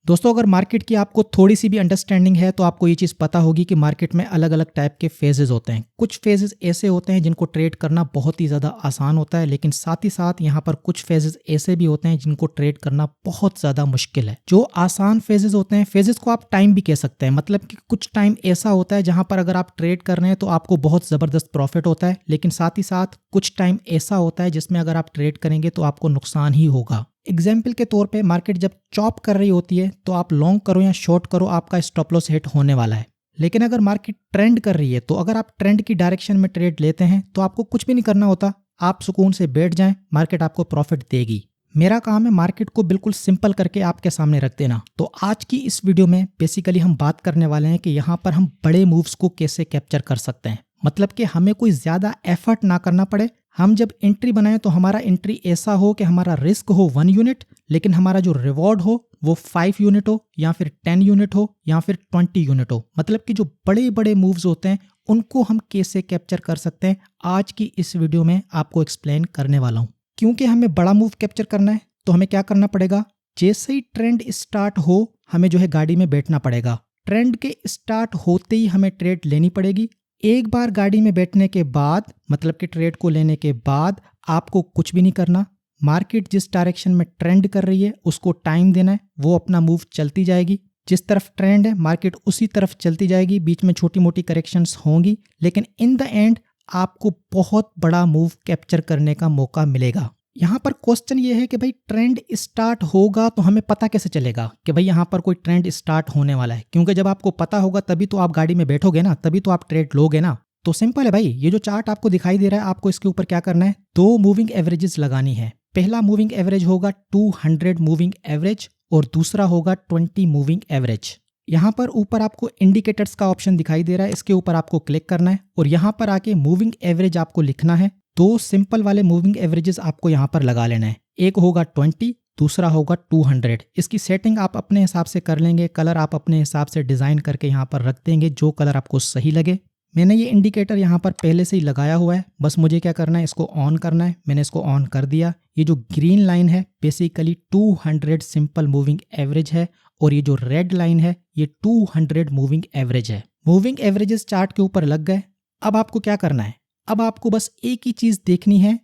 दोस्तों, अगर मार्केट की आपको थोड़ी सी भी अंडरस्टैंडिंग है तो आपको ये चीज़ पता होगी कि मार्केट में अलग अलग टाइप के फेजेस होते हैं। कुछ फेजेस ऐसे होते हैं जिनको ट्रेड करना बहुत ही ज़्यादा आसान होता है, लेकिन साथ ही साथ यहाँ पर कुछ फेजेस ऐसे भी होते हैं जिनको ट्रेड करना बहुत ज़्यादा मुश्किल है। जो आसान फेजेस होते हैं, फेजेस को आप टाइम भी कह सकते हैं, मतलब कि कुछ टाइम ऐसा होता है जहाँ पर अगर आप ट्रेड कर रहे हैं तो आपको बहुत ज़बरदस्त प्रॉफिट होता है, लेकिन साथ ही साथ कुछ टाइम ऐसा होता है जिसमें अगर आप ट्रेड करेंगे तो आपको नुकसान ही होगा। एग्जाम्पल के तौर पे मार्केट जब चॉप कर रही होती है तो आप लॉन्ग करो या शॉर्ट करो, आपका स्टॉप लॉस हिट होने वाला है। लेकिन अगर मार्केट ट्रेंड कर रही है तो अगर आप ट्रेंड की डायरेक्शन में ट्रेड लेते हैं तो आपको कुछ भी नहीं करना होता, आप सुकून से बैठ जाएं, मार्केट आपको प्रॉफिट देगी। मेरा काम है मार्केट को बिल्कुल सिंपल करके आपके सामने रख देना। तो आज की इस वीडियो में बेसिकली हम बात करने वाले हैं कि यहाँ पर हम बड़े मूव्स को कैसे कैप्चर कर सकते हैं, मतलब कि हमें कोई ज्यादा एफर्ट ना करना पड़े। हम जब एंट्री बनाएं तो हमारा एंट्री ऐसा हो कि हमारा रिस्क हो 1 यूनिट, लेकिन हमारा जो रिवॉर्ड हो वो 5 यूनिट हो या फिर 10 यूनिट हो या फिर 20 यूनिट हो। मतलब कि जो बड़े बड़े मूव्स होते हैं उनको हम कैसे कैप्चर कर सकते हैं, आज की इस वीडियो में आपको एक्सप्लेन करने वाला हूं। क्योंकि हमें बड़ा मूव कैप्चर करना है तो हमें क्या करना पड़ेगा, जैसे ही ट्रेंड स्टार्ट हो हमें जो है गाड़ी में बैठना पड़ेगा। ट्रेंड के स्टार्ट होते ही हमें ट्रेड लेनी पड़ेगी। एक बार गाड़ी में बैठने के बाद, मतलब कि ट्रेड को लेने के बाद आपको कुछ भी नहीं करना। मार्केट जिस डायरेक्शन में ट्रेंड कर रही है उसको टाइम देना है, वो अपना मूव चलती जाएगी। जिस तरफ ट्रेंड है मार्केट उसी तरफ चलती जाएगी, बीच में छोटी मोटी करेक्शंस होंगी, लेकिन इन द एंड आपको बहुत बड़ा मूव कैप्चर करने का मौका मिलेगा। यहाँ पर क्वेश्चन ये है कि भाई ट्रेंड स्टार्ट होगा तो हमें पता कैसे चलेगा कि भाई यहाँ पर कोई ट्रेंड स्टार्ट होने वाला है। क्योंकि जब आपको पता होगा तभी तो आप गाड़ी में बैठोगे ना, तभी तो आप ट्रेड लोगे ना। तो सिंपल है भाई, ये जो चार्ट आपको दिखाई दे रहा है, आपको इसके ऊपर क्या करना है, 2 मूविंग एवरेजेस लगानी है। पहला मूविंग एवरेज होगा 200 मूविंग एवरेज और दूसरा होगा 20 मूविंग एवरेज। यहाँ पर ऊपर आपको इंडिकेटर्स का ऑप्शन दिखाई दे रहा है, इसके ऊपर आपको क्लिक करना है और यहाँ पर आके मूविंग एवरेज आपको लिखना है। 2 सिंपल वाले मूविंग एवरेजेस आपको यहाँ पर लगा लेना है, एक होगा 20, दूसरा होगा 200। इसकी सेटिंग आप अपने हिसाब से कर लेंगे, कलर आप अपने हिसाब से डिजाइन करके यहाँ पर रख देंगे, जो कलर आपको सही लगे। मैंने ये इंडिकेटर यहाँ पर पहले से ही लगाया हुआ है, बस मुझे क्या करना है, इसको ऑन करना है। मैंने इसको ऑन कर दिया। ये जो ग्रीन लाइन है बेसिकली 200 सिंपल मूविंग एवरेज है और ये जो रेड लाइन है ये 200 मूविंग एवरेज है। मूविंग एवरेजेस चार्ट के ऊपर लग गए। अब आपको क्या करना है, अब आपको बस एक ही चीज देखनी है,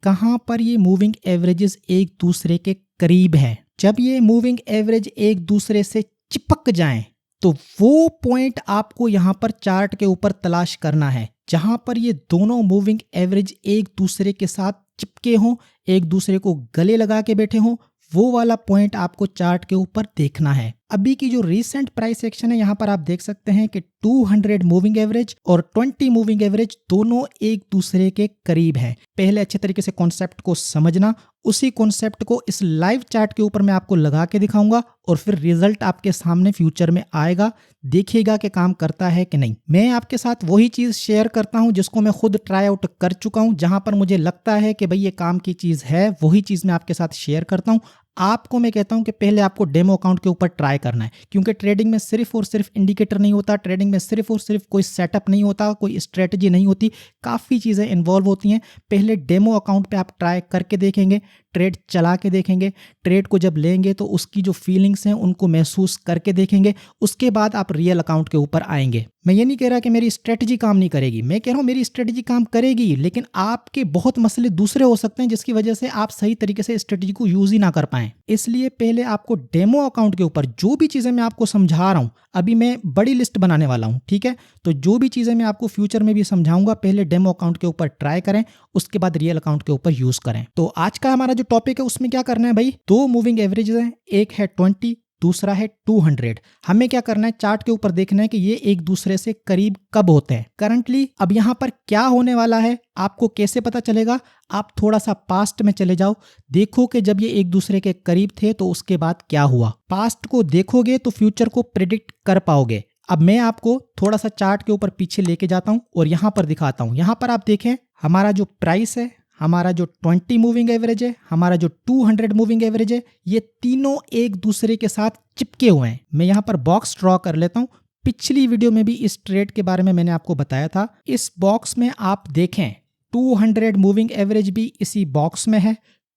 कहां पर ये मूविंग एवरेजेस एक दूसरे के करीब है। जब ये मूविंग एवरेज एक दूसरे से चिपक जाएं तो वो पॉइंट आपको यहां पर चार्ट के ऊपर तलाश करना है, जहां पर ये दोनों मूविंग एवरेज एक दूसरे के साथ चिपके हों, एक दूसरे को गले लगा के बैठे हों, वो वाला पॉइंट आपको चार्ट के ऊपर देखना है। अभी की जो रीसेंट प्राइस एक्शन है यहाँ पर आप देख सकते हैं कि 200 मूविंग एवरेज और 20 मूविंग एवरेज दोनों एक दूसरे के करीब है। पहले अच्छे तरीके से कॉन्सेप्ट को समझना, उसी कॉन्सेप्ट को इस लाइव चार्ट के ऊपर मैं आपको लगा के दिखाऊंगा और फिर रिजल्ट आपके सामने फ्यूचर में आएगा, देखिएगा कि काम करता है कि नहीं। मैं आपके साथ वही चीज शेयर करता हूं जिसको मैं खुद ट्राई आउट कर चुका हूं, जहां पर मुझे लगता है कि भाई ये काम की चीज है, वही चीज मैं आपके साथ शेयर करता हूं। आपको मैं कहता हूं कि पहले आपको डेमो अकाउंट के ऊपर ट्राई करना है, क्योंकि ट्रेडिंग में सिर्फ और सिर्फ इंडिकेटर नहीं होता, ट्रेडिंग में सिर्फ और सिर्फ कोई सेटअप नहीं होता, कोई स्ट्रेटजी नहीं होती, काफ़ी चीज़ें इन्वॉल्व होती हैं। पहले डेमो अकाउंट पे आप ट्राई करके देखेंगे, ट्रेड चला के देखेंगे, ट्रेड को जब लेंगे तो उसकी जो फीलिंग्स हैं उनको महसूस करके देखेंगे, उसके बाद आप रियल अकाउंट के ऊपर आएंगे। मैं ये नहीं कह रहा कि मेरी स्ट्रेटजी काम नहीं करेगी, मैं कह रहा हूँ मेरी स्ट्रेटजी काम करेगी, लेकिन आपके बहुत मसले दूसरे हो सकते हैं जिसकी वजह से आप सही तरीके से स्ट्रेटजी को यूज ही ना कर पाएं। इसलिए पहले आपको डेमो अकाउंट के ऊपर जो भी चीज़ें मैं आपको समझा रहा हूँ, अभी मैं बड़ी लिस्ट बनाने वाला हूँ, ठीक है, तो जो भी चीज़ें मैं आपको फ्यूचर में भी समझाऊंगा पहले डेमो अकाउंट के ऊपर ट्राई करें, उसके बाद रियल अकाउंट के ऊपर यूज करें। तो आज का हमारा जो टॉपिक है उसमें क्या करना है भाई, 2 मूविंग एवरेजेस हैं, एक है 20, दूसरा है 200। हमें क्या करना है, चार्ट के ऊपर देखना है कि ये एक दूसरे से करीब कब होते हैं करंटली। अब यहाँ पर क्या होने वाला है आपको कैसे पता चलेगा, आप थोड़ा सा पास्ट में चले जाओ, देखो कि जब ये एक दूसरे के करीब थे तो उसके बाद क्या हुआ। पास्ट को देखोगे तो फ्यूचर को प्रिडिक्ट कर पाओगे। अब मैं आपको थोड़ा सा चार्ट के ऊपर पीछे लेके जाता हूं और यहां पर दिखाता हूं। यहां पर आप देखें हमारा जो प्राइस है, हमारा जो 20 मूविंग एवरेज है, हमारा जो 200 मूविंग एवरेज है, ये तीनों एक दूसरे के साथ चिपके हुए हैं। मैं यहाँ पर बॉक्स ड्रॉ कर लेता हूँ। पिछली वीडियो में भी इस ट्रेड के बारे में मैंने आपको बताया था। इस बॉक्स में आप देखें 200 मूविंग एवरेज भी इसी बॉक्स में है,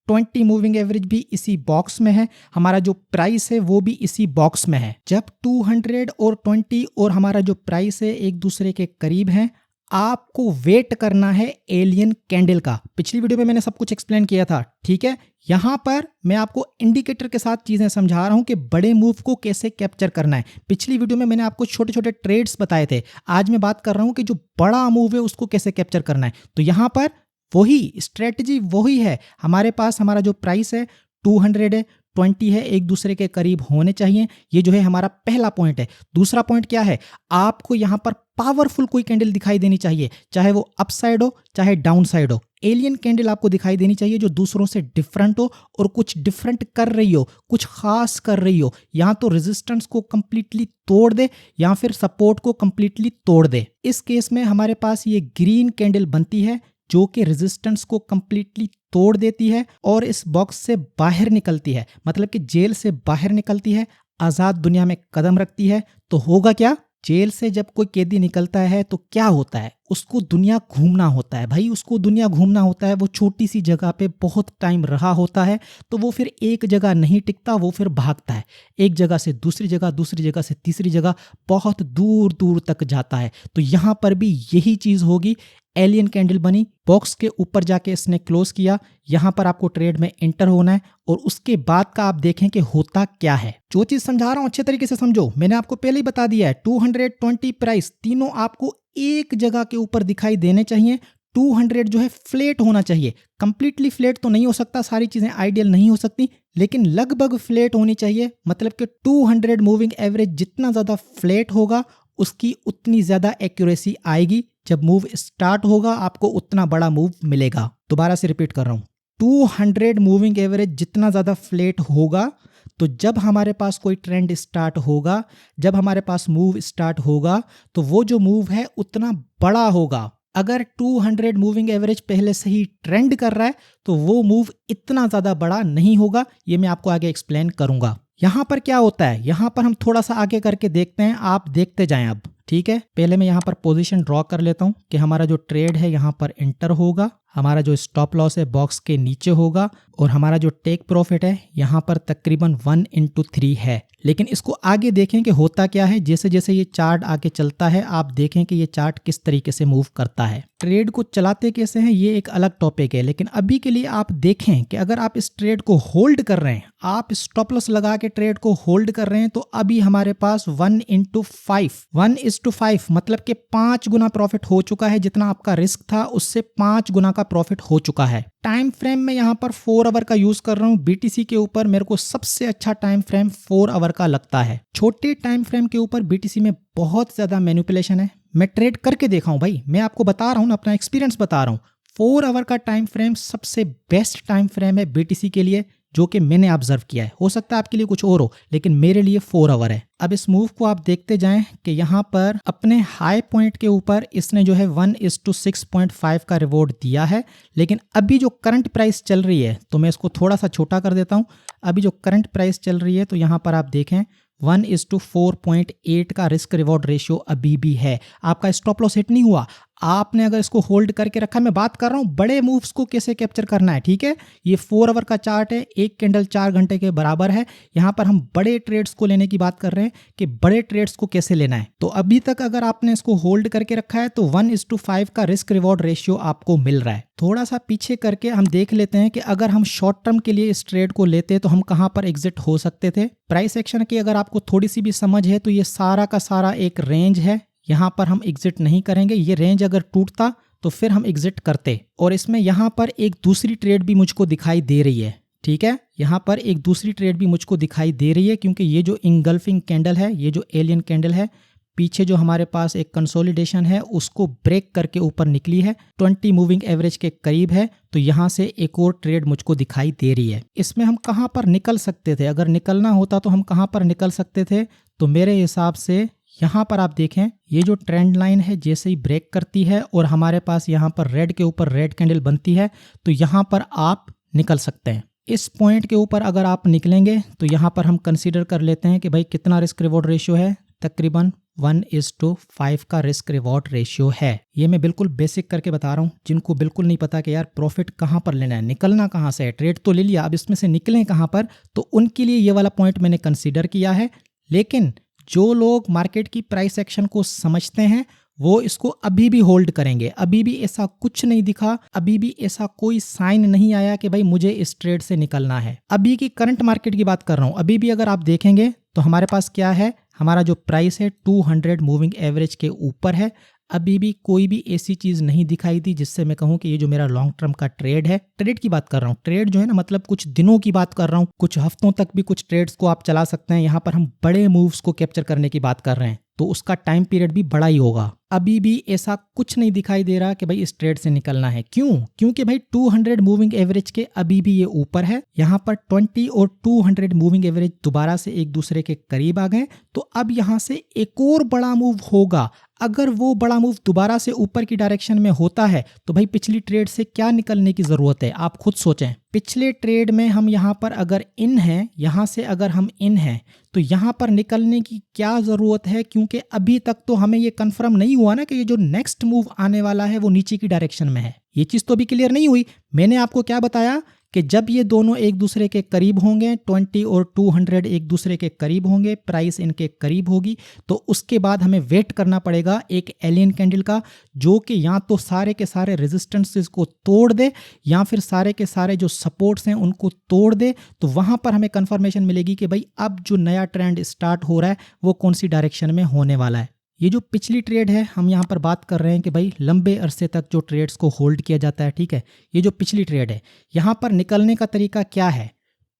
20 मूविंग एवरेज भी इसी बॉक्स में है, हमारा जो प्राइस है वो भी इसी बॉक्स में है। जब 200 और 20 और हमारा जो प्राइस है एक दूसरे के करीब हैं, आपको वेट करना है एलियन कैंडल का। पिछली वीडियो में मैंने सब कुछ एक्सप्लेन किया था, ठीक है। यहां पर मैं आपको इंडिकेटर के साथ चीजें समझा रहा हूं कि बड़े मूव को कैसे कैप्चर करना है। पिछली वीडियो में मैंने आपको छोटे छोटे ट्रेड्स बताए थे, आज मैं बात कर रहा हूं कि जो बड़ा मूव है उसको कैसे कैप्चर करना है। तो यहां पर वही स्ट्रेटजी वही है, हमारे पास हमारा जो प्राइस है 200 है, 20 है, एक दूसरे के करीब होने चाहिए। ये जो है हमारा पहला पॉइंट है। दूसरा पॉइंट क्या है, आपको यहां पर पावरफुल कोई कैंडल दिखाई देनी चाहिए, चाहे वो अप साइड हो चाहे डाउन साइड हो। एलियन कैंडल आपको दिखाई देनी चाहिए जो दूसरों से डिफरेंट हो और कुछ डिफरेंट कर रही हो, कुछ खास कर रही हो। या तो रेजिस्टेंस को कंप्लीटली तोड़ दे या फिर सपोर्ट को कंप्लीटली तोड़ दे। इस केस में हमारे पास ये ग्रीन कैंडल बनती है जो कि रेजिस्टेंस को कंप्लीटली तोड़ देती है और इस बॉक्स से बाहर निकलती है, मतलब कि जेल से बाहर निकलती है, आजाद दुनिया में कदम रखती है। तो होगा क्या, जेल से जब कोई कैदी निकलता है तो क्या होता है, उसको दुनिया घूमना होता है भाई, उसको दुनिया घूमना होता है। वो छोटी सी जगह पे बहुत टाइम रहा होता है तो वो फिर एक जगह नहीं टिकता, वो फिर भागता है, एक जगह से दूसरी जगह, दूसरी जगह से तीसरी जगह, बहुत दूर दूर तक जाता है। तो यहाँ पर भी यही चीज होगी। एलियन कैंडल बनी, बॉक्स के ऊपर जाके इसने क्लोज किया, यहां पर आपको ट्रेड में एंटर होना है और उसके बाद का आप देखें कि होता क्या है। जो चीज समझा रहा हूं अच्छे तरीके से समझो, मैंने आपको पहले ही बता दिया है 220 प्राइस तीनों आपको एक जगह के ऊपर दिखाई देने चाहिए। 200 जो है फ्लैट होना चाहिए, कंप्लीटली फ्लैट तो नहीं हो सकता, सारी चीजें आइडियल नहीं हो सकती, लेकिन लगभग फ्लैट होनी चाहिए। मतलब कि 200 मूविंग एवरेज जितना ज्यादा फ्लैट होगा उसकी उतनी ज्यादा एक्यूरेसी आएगी। जब मूव स्टार्ट होगा आपको उतना बड़ा मूव मिलेगा। दोबारा से रिपीट कर रहा हूं, 200 मूविंग एवरेज जितना ज्यादा फ्लैट होगा तो जब हमारे पास कोई ट्रेंड स्टार्ट होगा, जब हमारे पास मूव स्टार्ट होगा तो वो जो मूव है उतना बड़ा होगा। अगर 200 मूविंग एवरेज पहले से ही ट्रेंड कर रहा है तो वो मूव इतना ज्यादा बड़ा नहीं होगा। ये मैं आपको आगे एक्सप्लेन करूंगा। यहां पर क्या होता है, यहां पर हम थोड़ा सा आगे करके देखते हैं, आप देखते जाएं अब, ठीक है। पहले मैं यहां पर पोजीशन ड्रॉ कर लेता हूं कि हमारा जो ट्रेड है यहां पर एंटर होगा, हमारा जो स्टॉप लॉस है बॉक्स के नीचे होगा और हमारा जो टेक प्रॉफिट है यहां पर तकरीबन 1/3 है। लेकिन इसको आगे देखें कि होता क्या है। जैसे जैसे ये चार्ट आगे चलता है आप देखें कि ये चार्ट किस तरीके से मूव करता है। ट्रेड को चलाते कैसे हैं ये एक अलग टॉपिक है, लेकिन अभी के लिए आप देखें कि अगर आप इस ट्रेड को होल्ड कर रहे हैं, आप स्टॉप लॉस लगा के ट्रेड को होल्ड कर रहे हैं, तो अभी हमारे पास 1/5 मतलब कि 5 गुना प्रॉफिट हो चुका है। जितना आपका रिस्क था उससे 5 गुना का प्रॉफिट हो चुका है। टाइम फ्रेम में यहाँ पर 4 आवर का यूज कर रहा हूँ। बीटीसी के ऊपर मेरे को सबसे अच्छा टाइम फ्रेम 4 आवर का लगता है। छोटे टाइम फ्रेम के ऊपर बीटीसी में बहुत ज्यादा मैनिपुलेशन है। मैं ट्रेड करके देखा हूं भाई, मैं आपको बता रहा हूं ना, अपना एक्सपीरियंस बता रहा हूं। 4 आवर का टाइम फ्रेम सबसे बेस्ट टाइम फ्रेम है बीटीसी के लिए, जो कि मैंने ऑब्जर्व किया है। हो सकता है आपके लिए कुछ और हो, लेकिन मेरे लिए 4 आवर है। अब इस मूव को आप देखते जाएं कि यहाँ पर अपने हाई पॉइंट के ऊपर इसने जो है 1:6.5 का रिवॉर्ड दिया है। लेकिन अभी जो करंट प्राइस चल रही है, तो मैं इसको थोड़ा सा छोटा कर देता हूं। अभी जो करंट प्राइस चल रही है तो यहाँ पर आप देखें 1:4.8 का रिस्क रिवॉर्ड रेशियो अभी भी है। आपका स्टॉप लॉस हिट नहीं हुआ, आपने अगर इसको होल्ड करके रखा। मैं बात कर रहा हूं बड़े मूव्स को कैसे कैप्चर करना है, ठीक है। ये 4 आवर का चार्ट है, एक कैंडल 4 घंटे के बराबर है। यहां पर हम बड़े ट्रेड्स को लेने की बात कर रहे हैं कि बड़े ट्रेड्स को कैसे लेना है। तो अभी तक अगर आपने इसको होल्ड करके रखा है तो 1:5 का रिस्क रिवॉर्ड रेशियो आपको मिल रहा है। थोड़ा सा पीछे करके हम देख लेते हैं कि अगर हम शॉर्ट टर्म के लिए इस ट्रेड को लेते तो हम कहां पर एग्जिट हो सकते थे। प्राइस एक्शन की अगर आपको थोड़ी सी भी समझ है तो ये सारा का सारा एक रेंज है, यहां पर हम एग्जिट नहीं करेंगे। ये रेंज अगर टूटता तो फिर हम एग्जिट करते। और इसमें यहां पर एक दूसरी ट्रेड भी मुझको दिखाई दे रही है, ठीक है। यहां पर एक दूसरी ट्रेड भी मुझको दिखाई दे रही है, क्योंकि ये जो इंगल्फिंग कैंडल है, ये जो एलियन कैंडल है, पीछे जो हमारे पास एक कंसोलिडेशन है उसको ब्रेक करके ऊपर निकली है, 20 मूविंग एवरेज के करीब है। तो यहां से एक और ट्रेड मुझको दिखाई दे रही है। इसमें हम कहां पर निकल सकते थे, अगर निकलना होता तो हम कहां पर निकल सकते थे। तो मेरे हिसाब से यहां पर आप देखें, ये जो ट्रेंड लाइन है जैसे ही ब्रेक करती है और हमारे पास यहां पर रेड के ऊपर रेड कैंडल बनती है, तो यहां पर आप निकल सकते हैं। इस पॉइंट के ऊपर अगर आप निकलेंगे तो यहां पर हम कंसीडर कर लेते हैं कि भाई कितना रिस्क रिवॉर्ड रेशियो है, तकरीबन 1:5 का रिस्क रिवॉर्ड रेशियो है। ये मैं बिल्कुल बेसिक करके बता रहा हूँ, जिनको बिल्कुल नहीं पता कि यार प्रॉफिट कहाँ पर लेना है, निकलना कहाँ से है। ट्रेड तो ले लिया, अब इसमें से निकलें कहाँ पर, तो उनके लिए ये वाला पॉइंट मैंने कंसीडर किया है। लेकिन जो लोग मार्केट की प्राइस एक्शन को समझते हैं वो इसको अभी भी होल्ड करेंगे। अभी भी ऐसा कुछ नहीं दिखा, अभी भी ऐसा कोई साइन नहीं आया कि भाई मुझे इस ट्रेड से निकलना है। अभी की करंट मार्केट की बात कर रहा हूँ। अभी भी अगर आप देखेंगे तो हमारे पास क्या है, हमारा जो प्राइस है 200 मूविंग एवरेज के ऊपर है। अभी भी कोई भी ऐसी चीज नहीं दिखाई दी जिससे मैं कहूं कि ये जो मेरा लॉन्ग टर्म का ट्रेड है, ट्रेड की बात कर रहा हूँ, ट्रेड जो है ना मतलब कुछ दिनों की बात कर रहा हूँ, कुछ हफ्तों तक भी कुछ ट्रेड्स को आप चला सकते हैं। यहाँ पर हम बड़े मूव्स को कैप्चर करने की बात कर रहे हैं तो उसका टाइम पीरियड भी बड़ा ही होगा। अभी भी ऐसा कुछ नहीं दिखाई दे रहा कि भाई इस ट्रेड से निकलना है। क्यों? क्योंकि भाई 200 मूविंग एवरेज के अभी भी ये ऊपर है। यहाँ पर 20 और 200 मूविंग एवरेज दोबारा से एक दूसरे के करीब आ गए, तो अब यहाँ से एक और बड़ा मूव होगा। अगर वो बड़ा मूव दोबारा से ऊपर की डायरेक्शन में होता है तो भाई पिछली ट्रेड से क्या निकलने की जरूरत है, आप खुद सोचें। पिछले ट्रेड में हम यहाँ पर अगर इन हैं, यहाँ से अगर हम इन हैं तो यहाँ पर निकलने की क्या जरूरत है, क्योंकि अभी तक तो हमें ये कंफर्म नहीं हुआ ना कि ये जो नेक्स्ट मूव आने वाला है वो नीचे की डायरेक्शन में है। ये चीज तो अभी क्लियर नहीं हुई। मैंने आपको क्या बताया कि जब ये दोनों एक दूसरे के करीब होंगे, 20 और 200 एक दूसरे के करीब होंगे, प्राइस इनके करीब होगी, तो उसके बाद हमें वेट करना पड़ेगा एक एलियन कैंडल का, जो कि या तो सारे के सारे रेजिस्टेंसेस को तोड़ दे या फिर सारे के सारे जो सपोर्ट्स हैं उनको तोड़ दे। तो वहां पर हमें कंफर्मेशन मिलेगी कि भाई अब जो नया ट्रेंड स्टार्ट हो रहा है वो कौन सी डायरेक्शन में होने वाला है। ये जो पिछली ट्रेड है हम यहाँ पर बात कर रहे हैं कि भाई लंबे अरसे तक जो ट्रेड्स को होल्ड किया जाता है, ठीक है। ये जो पिछली ट्रेड है, यहाँ पर निकलने का तरीका क्या है,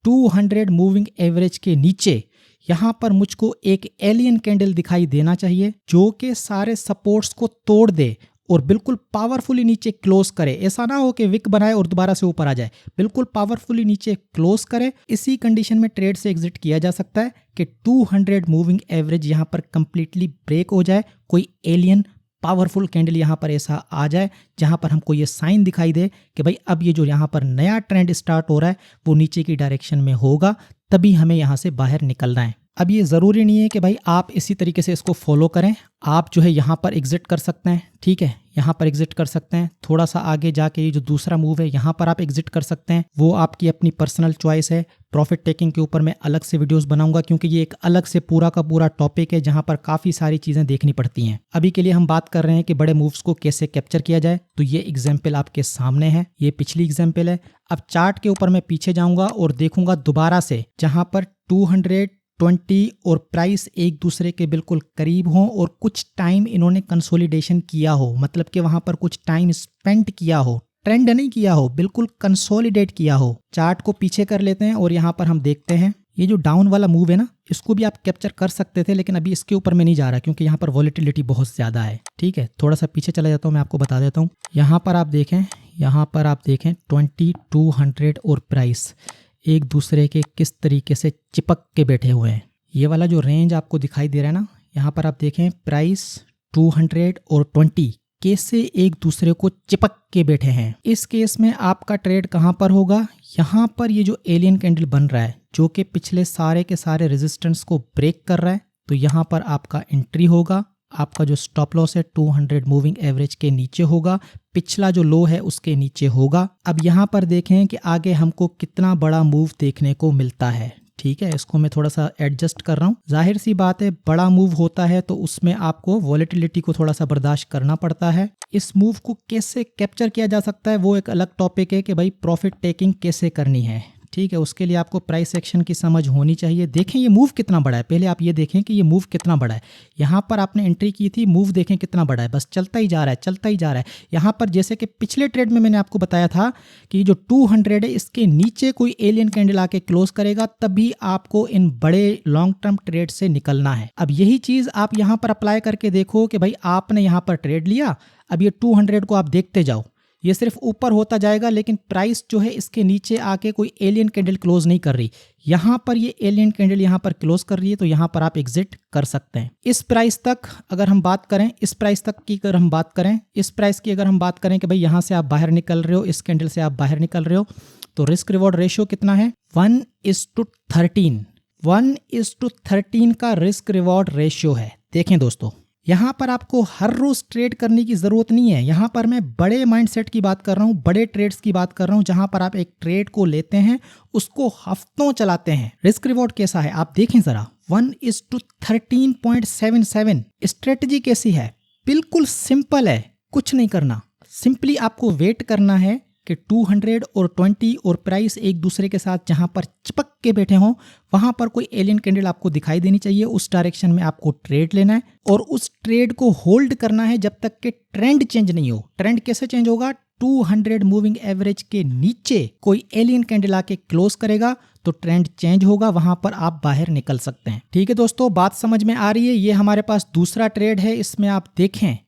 200 मूविंग एवरेज के नीचे यहाँ पर मुझको एक एलियन कैंडल दिखाई देना चाहिए जो कि सारे सपोर्ट्स को तोड़ दे और बिल्कुल पावरफुली नीचे क्लोज करे। ऐसा ना हो कि विक बनाए और दोबारा से ऊपर आ जाए, बिल्कुल पावरफुली नीचे क्लोज करे। इसी कंडीशन में ट्रेड से एग्जिट किया जा सकता है कि 200 मूविंग एवरेज यहाँ पर कंप्लीटली ब्रेक हो जाए, कोई एलियन पावरफुल कैंडल यहाँ पर ऐसा आ जाए जहाँ पर हमको ये साइन दिखाई दे कि भाई अब ये जो यहाँ पर नया ट्रेंड स्टार्ट हो रहा है वो नीचे की डायरेक्शन में होगा, तभी हमें यहाँ से बाहर निकलना है। अब ये ज़रूरी नहीं है कि भाई आप इसी तरीके से इसको फॉलो करें। आप जो है यहाँ पर एग्जिट कर सकते हैं, ठीक है, यहाँ पर एग्जिट कर सकते हैं। थोड़ा सा आगे जाके ये जो दूसरा मूव है यहाँ पर आप एग्जिट कर सकते हैं, वो आपकी अपनी पर्सनल चॉइस है। प्रॉफिट टेकिंग के ऊपर मैं अलग से वीडियोस बनाऊंगा क्योंकि ये एक अलग से पूरा का पूरा टॉपिक है जहाँ पर काफ़ी सारी चीज़ें देखनी पड़ती हैं। अभी के लिए हम बात कर रहे हैं कि बड़े मूव्स को कैसे कैप्चर किया जाए। तो ये एग्जाम्पल आपके सामने है, ये पिछली एग्जाम्पल है। अब चार्ट के ऊपर मैं पीछे जाऊँगा और देखूंगा दोबारा से जहाँ पर 220 और प्राइस एक दूसरे के बिल्कुल करीब हों और कुछ टाइम इन्होंने कंसोलिडेशन किया हो, मतलब कि वहां पर कुछ टाइम स्पेंड किया हो, ट्रेंड नहीं किया हो, बिल्कुल कंसोलिडेट किया हो। चार्ट को पीछे कर लेते हैं और यहाँ पर हम देखते हैं ये जो डाउन वाला मूव है ना, इसको भी आप कैप्चर कर सकते थे, लेकिन अभी इसके ऊपर मैं नहीं जा रहा क्योंकि यहाँ पर वॉलेटिलिटी बहुत ज़्यादा है, ठीक है। थोड़ा सा पीछे चला जाता हूँ, मैं आपको बता देता हूँ। यहाँ पर आप देखें 20, 200 और प्राइस एक दूसरे के किस तरीके से चिपक के बैठे हुए हैं। ये वाला जो रेंज आपको दिखाई दे रहा है ना, यहाँ पर आप देखें प्राइस 200 और 20 कैसे एक दूसरे को चिपक के बैठे हैं। इस केस में आपका ट्रेड कहाँ पर होगा, यहाँ पर ये जो एलियन कैंडल बन रहा है जो कि पिछले सारे के सारे रेजिस्टेंस को ब्रेक कर रहा है, तो यहाँ पर आपका एंट्री होगा। आपका जो स्टॉप लॉस है 200 मूविंग एवरेज के नीचे होगा, पिछला जो लो है उसके नीचे होगा। अब यहाँ पर देखें कि आगे हमको कितना बड़ा मूव देखने को मिलता है, ठीक है। इसको मैं थोड़ा सा एडजस्ट कर रहा हूँ। जाहिर सी बात है बड़ा मूव होता है तो उसमें आपको वॉलेटिलिटी को थोड़ा सा बर्दाश्त करना पड़ता है। इस मूव को कैसे कैप्चर किया जा सकता है वो एक अलग टॉपिक है कि भाई प्रॉफिट टेकिंग कैसे करनी है, ठीक है। उसके लिए आपको प्राइस एक्शन की समझ होनी चाहिए। देखें ये मूव कितना बड़ा है, पहले आप ये देखें कि ये मूव कितना बड़ा है। यहाँ पर आपने एंट्री की थी, मूव देखें कितना बड़ा है, बस चलता ही जा रहा है, चलता ही जा रहा है। यहाँ पर जैसे कि पिछले ट्रेड में मैंने आपको बताया था कि जो 200 है इसके नीचे कोई एलियन कैंडल आके क्लोज करेगा तभी आपको इन बड़े लॉन्ग टर्म ट्रेड से निकलना है। अब यही चीज आप यहाँ पर अप्लाई करके देखो कि भाई आपने यहाँ पर ट्रेड लिया, अब ये 200 को आप देखते जाओ, ये सिर्फ ऊपर होता जाएगा लेकिन प्राइस जो है इसके नीचे आके कोई एलियन कैंडल क्लोज नहीं कर रही। यहाँ पर ये एलियन कैंडल यहाँ पर क्लोज कर रही है तो यहाँ पर आप एग्जिट कर सकते हैं। इस प्राइस तक अगर हम बात करें, इस प्राइस तक की अगर हम बात करें, इस प्राइस की अगर हम बात करें कि भाई यहाँ से आप बाहर निकल रहे हो, इस कैंडल से आप बाहर निकल रहे हो, तो रिस्क रिवॉर्ड रेशियो कितना है 1:13। 1:13 का रिस्क रिवॉर्ड रेशियो है। देखें दोस्तों, यहाँ पर आपको हर रोज ट्रेड करने की जरूरत नहीं है। यहाँ पर मैं बड़े माइंडसेट की बात कर रहा हूँ, बड़े ट्रेड्स की बात कर रहा हूँ, जहाँ पर आप एक ट्रेड को लेते हैं, उसको हफ्तों चलाते हैं। रिस्क रिवॉर्ड कैसा है आप देखें जरा, 1:13.77। स्ट्रेटजी कैसी है, बिल्कुल सिंपल है, कुछ नहीं करना, सिंपली आपको वेट करना है कि 200 और 20 और प्राइस एक दूसरे के साथ जहां पर चिपक के बैठे हों, वहां पर कोई एलियन कैंडल आपको दिखाई देनी चाहिए। उस डायरेक्शन में आपको ट्रेड लेना है और उस ट्रेड को होल्ड करना है जब तक कि ट्रेंड चेंज नहीं हो। ट्रेंड कैसे चेंज होगा, 200 मूविंग एवरेज के नीचे कोई एलियन कैंडल आके क्लोज करेगा तो ट्रेंड चेंज होगा, वहां पर आप बाहर निकल सकते हैं। ठीक है दोस्तों, बात समझ में आ रही है। ये हमारे पास दूसरा ट्रेड है, इसमें आप देखें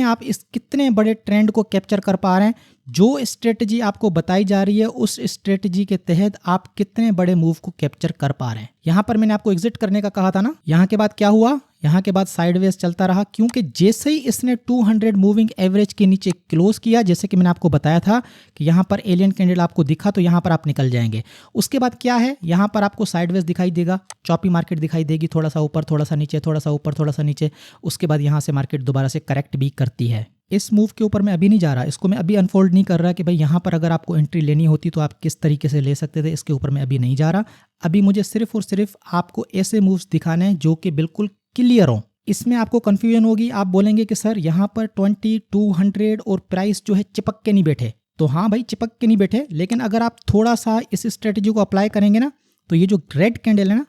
आप इस कितने बड़े ट्रेंड को कैप्चर कर पा रहे हैं। जो स्ट्रेटजी आपको बताई जा रही है उस स्ट्रेटजी के तहत आप कितने बड़े मूव को कैप्चर कर पा रहे हैं। यहां पर मैंने आपको एग्जिट करने का कहा था ना, यहां के बाद क्या हुआ, यहां के बाद साइडवेज चलता रहा, क्योंकि जैसे ही इसने 200 मूविंग एवरेज के नीचे क्लोज किया, जैसे कि मैंने आपको बताया था कि यहां पर एलियन कैंडल आपको दिखा तो यहां पर आप निकल जाएंगे। उसके बाद क्या है, यहां पर आपको साइडवेज दिखाई देगा, चॉपी मार्केट दिखाई देगी, थोड़ा सा ऊपर थोड़ा सा नीचे, थोड़ा सा ऊपर थोड़ा सा नीचे। उसके बाद यहां से मार्केट दोबारा से करेक्ट भी करती है। इस मूव के ऊपर मैं अभी नहीं जा रहा, इसको मैं अभी अनफोल्ड नहीं कर रहा कि भाई यहाँ पर अगर आपको एंट्री लेनी होती तो आप किस तरीके से ले सकते थे, इसके ऊपर मैं अभी नहीं जा रहा। अभी मुझे सिर्फ और सिर्फ आपको ऐसे मूव्स दिखाने हैं जो कि बिल्कुल क्लियर हो। इसमें आपको कंफ्यूजन होगी, आप बोलेंगे कि सर यहाँ पर 20, 200 और प्राइस जो है चिपक के नहीं बैठे। तो हाँ भाई, चिपक के नहीं बैठे, लेकिन अगर आप थोड़ा सा इस स्ट्रेटजी को अप्लाई करेंगे ना, तो ये जो रेड कैंडल है ना,